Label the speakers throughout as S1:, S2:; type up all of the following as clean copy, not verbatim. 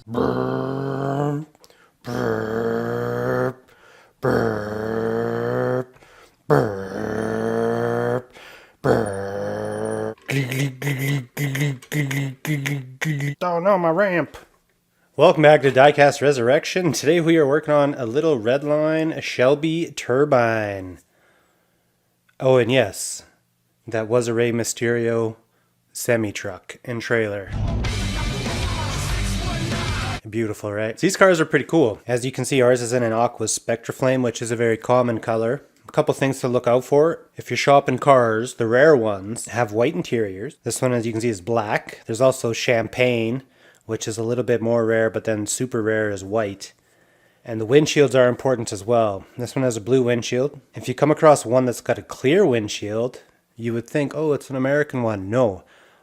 S1: Burp, burp, burp, burp, burp. Oh no, my ramp. Welcome back to Diecast Resurrection. Today we are working on a little Redline Shelby Turbine. Oh, and yes, that was a Rey Mysterio semi-truck and trailer. Beautiful, right? So these cars are pretty cool. As you can see, ours is in an aqua spectra flame, which is a very common color. A couple things to look out for. If you're shopping cars, the rare ones have white interiors. This one, as you can see, is black. There's also champagne, which is a little bit more rare, but then super rare is white. And the windshields are important as well. This one has a blue windshield. If you come across one that's got a clear windshield, you would think, oh, it's an American one. No.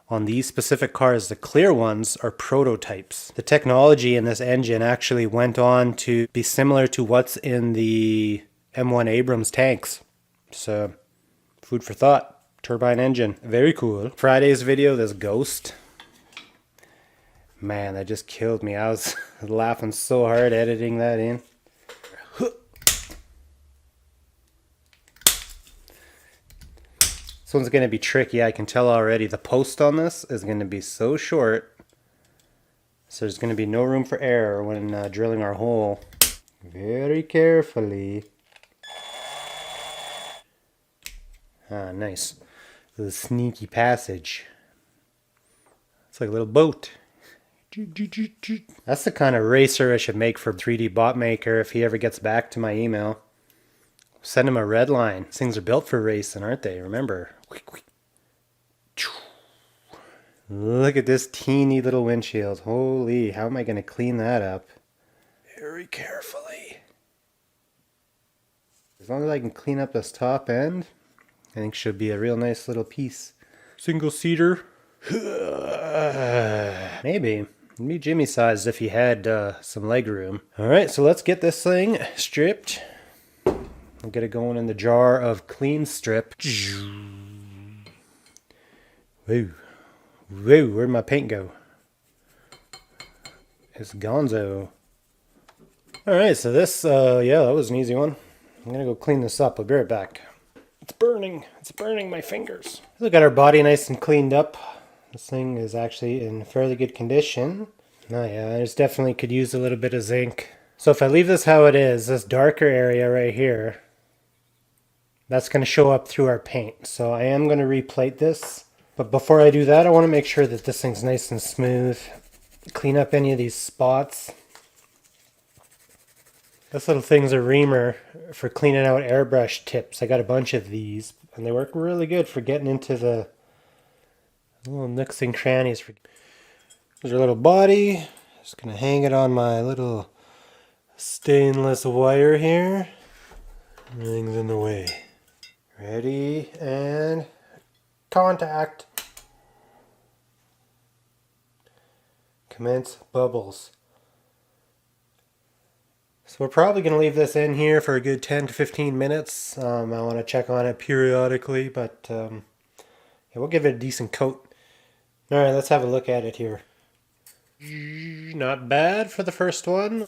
S1: On these specific cars, the clear ones are prototypes. The technology in this engine actually went on to be similar to what's in the M1 Abrams tanks. So, food for thought. Turbine engine. Very cool. Friday's video, this ghost. Man, that just killed me. I was laughing so hard editing that in. This one's going to be tricky. I can tell already. The post on this is going to be so short. So there's going to be no room for error when drilling our hole. Very carefully. Ah, nice. Little sneaky passage. It's like a little boat. That's the kind of racer I should make for 3D bot maker if he ever gets back to my email. Send him a Redline. These things are built for racing, aren't they? Remember. Look at this teeny little windshield. Holy, how am I going to clean that up? Very carefully. As long as I can clean up this top end, I think should be a real nice little piece. Single seater. Maybe. It'd be Jimmy sized if he had some leg room. Alright, so let's get this thing stripped. I'll get it going in the jar of clean strip. Whoa. Whoa, where'd my paint go? It's gonzo. Alright, so this, yeah, that was an easy one. I'm gonna go clean this up. I'll be right back. It's burning. It's burning my fingers. Look at our body nice and cleaned up. This thing is actually in fairly good condition. Oh yeah, I just definitely could use a little bit of zinc. So if I leave this how it is, this darker area right here, that's going to show up through our paint. So I am going to replate this. But before I do that, I want to make sure that this thing's nice and smooth. Clean up any of these spots. This little thing's a reamer for cleaning out airbrush tips. I got a bunch of these, and they work really good for getting into the little nooks and crannies. There's our little body. Just going to hang it on my little stainless wire here. Everything's in the way. Ready and contact. Commence bubbles. So we're probably going to leave this in here for a good 10 to 15 minutes. I want to check on it periodically, but yeah, we'll give it a decent coat. Alright, let's have a look at it here. Not bad for the first one.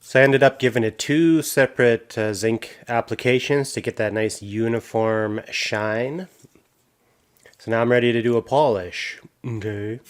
S1: So I ended up giving it two separate zinc applications to get that nice uniform shine. So now I'm ready to do a polish. Okay.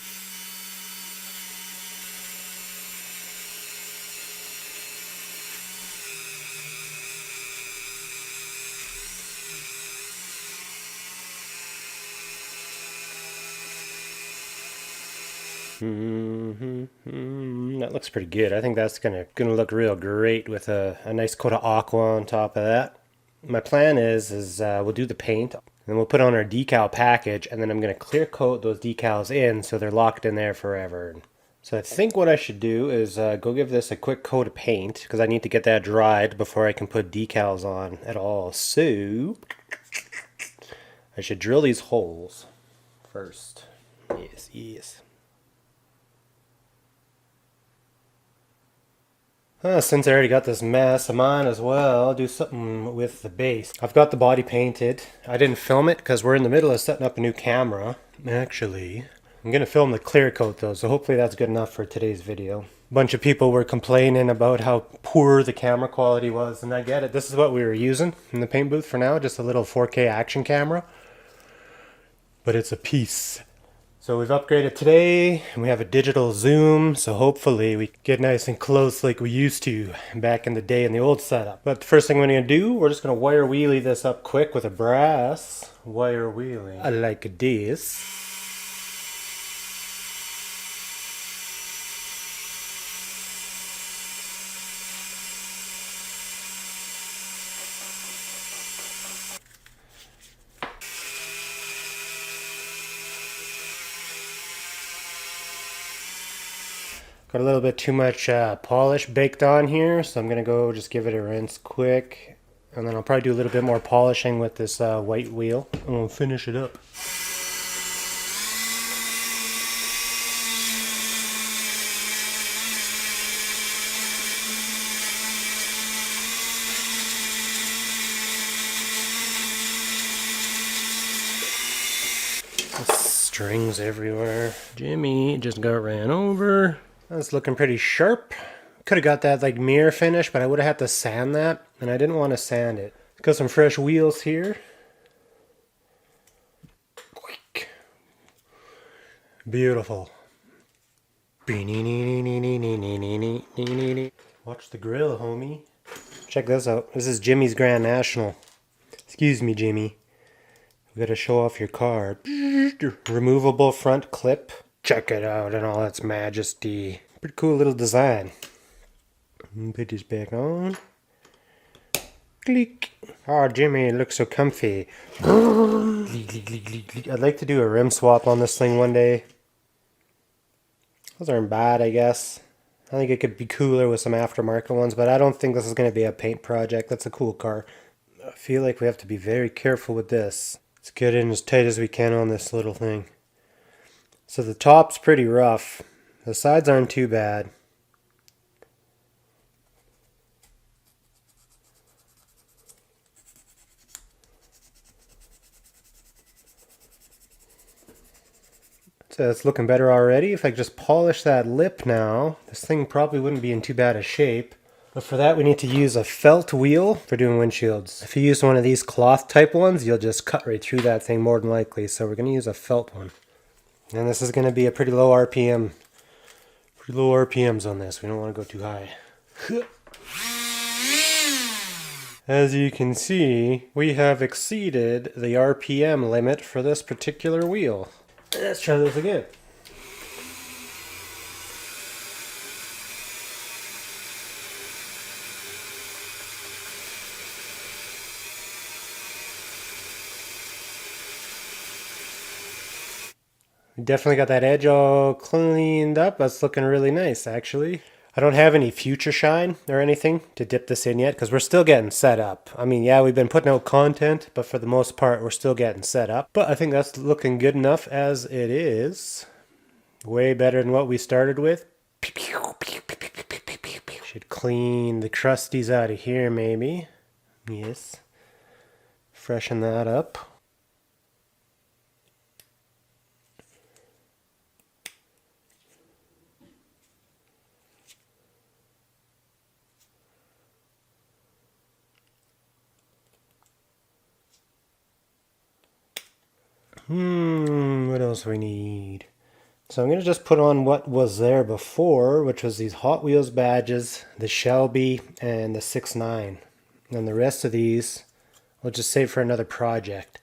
S1: That looks pretty good. I think that's gonna look real great with a nice coat of aqua on top of that. My plan is we'll do the paint and then we'll put on our decal package, and then I'm gonna clear coat those decals in so they're locked in there forever. So I think what I should do is go give this a quick coat of paint, because I need to get that dried before I can put decals on at all. So I should drill these holes first. Yes, yes. Since I already got this mess, I might as well do something with the base. I've got the body painted. I didn't film it because we're in the middle of setting up a new camera. Actually, I'm going to film the clear coat though, so hopefully that's good enough for today's video. A bunch of people were complaining about how poor the camera quality was, and I get it. This is what we were using in the paint booth for now, just a little 4K action camera. But it's a piece. So we've upgraded today, and we have a digital zoom, so hopefully we get nice and close like we used to back in the day in the old setup. But the first thing we're going to do, we're just going to wire wheelie this up quick with a brass wire wheelie. I like this. Got a little bit too much polish baked on here, so I'm going to go just give it a rinse quick. And then I'll probably do a little bit more polishing with this white wheel. And we'll finish it up. Strings everywhere. Jimmy just got ran over. That's looking pretty sharp. Could have got that like mirror finish, but I would have had to sand that, and I didn't want to sand it. Got some fresh wheels here. Beautiful. Watch the grill, homie. Check this out. This is Jimmy's Grand National. Excuse me, Jimmy. We gotta show off your car. Removable front clip. Check it out in all its majesty. Pretty cool little design. Put this back on. Click. Oh, Jimmy, it looks so comfy. I'd like to do a rim swap on this thing one day. Those aren't bad, I guess. I think it could be cooler with some aftermarket ones, but I don't think this is going to be a paint project. That's a cool car. I feel like we have to be very careful with this. Let's get in as tight as we can on this little thing. So the top's pretty rough. The sides aren't too bad. So it's looking better already. If I just polish that lip now, this thing probably wouldn't be in too bad a shape. But for that we need to use a felt wheel for doing windshields. If you use one of these cloth type ones, you'll just cut right through that thing more than likely. So we're going to use a felt one. And this is going to be a pretty low RPM. Pretty low RPMs on this. We don't want to go too high. As you can see, we have exceeded the RPM limit for this particular wheel. Let's try this again. Definitely got that edge all cleaned up. That's looking really nice, actually. I don't have any future shine or anything to dip this in yet because we're still getting set up. I mean, yeah, we've been putting out content, but for the most part, we're still getting set up. But I think that's looking good enough as it is. Way better than what we started with. Should clean the crusties out of here, maybe. Yes. Freshen that up. What else we need? So I'm going to just put on what was there before, which was these Hot Wheels badges, the Shelby, and the 6.9. And the rest of these, we'll just save for another project.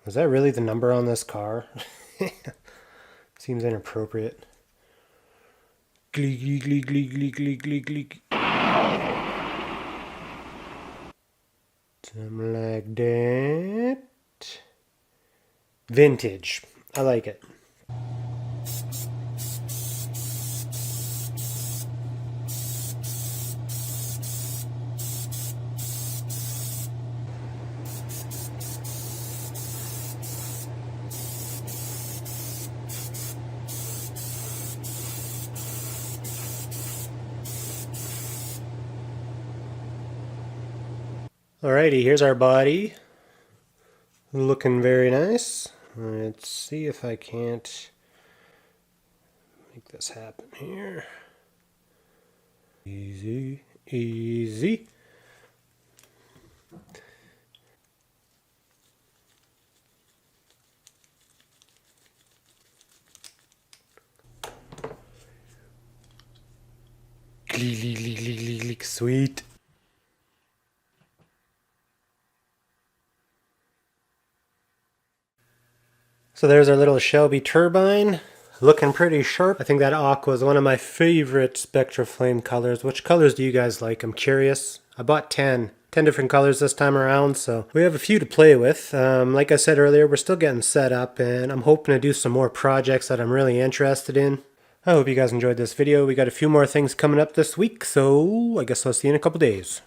S1: Was that really the number on this car? Seems inappropriate. Gleek, gleek, gleek, gleek, gleek, gleek, gleek, gleek. Something like that. Vintage. I like it. Alrighty, here's our body. Looking very nice. Let's see if I can't make this happen here. Easy, easy. Sweet. So there's our little Shelby turbine, looking pretty sharp. I think that aqua is one of my favorite spectra flame colors. Which colors do you guys like? I'm curious. I bought 10 different colors this time around, so we have a few to play with. Like I said earlier, we're still getting set up, and I'm hoping to do some more projects that I'm really interested in. I hope you guys enjoyed this video. We got a few more things coming up this week, so I guess I'll see you in a couple days.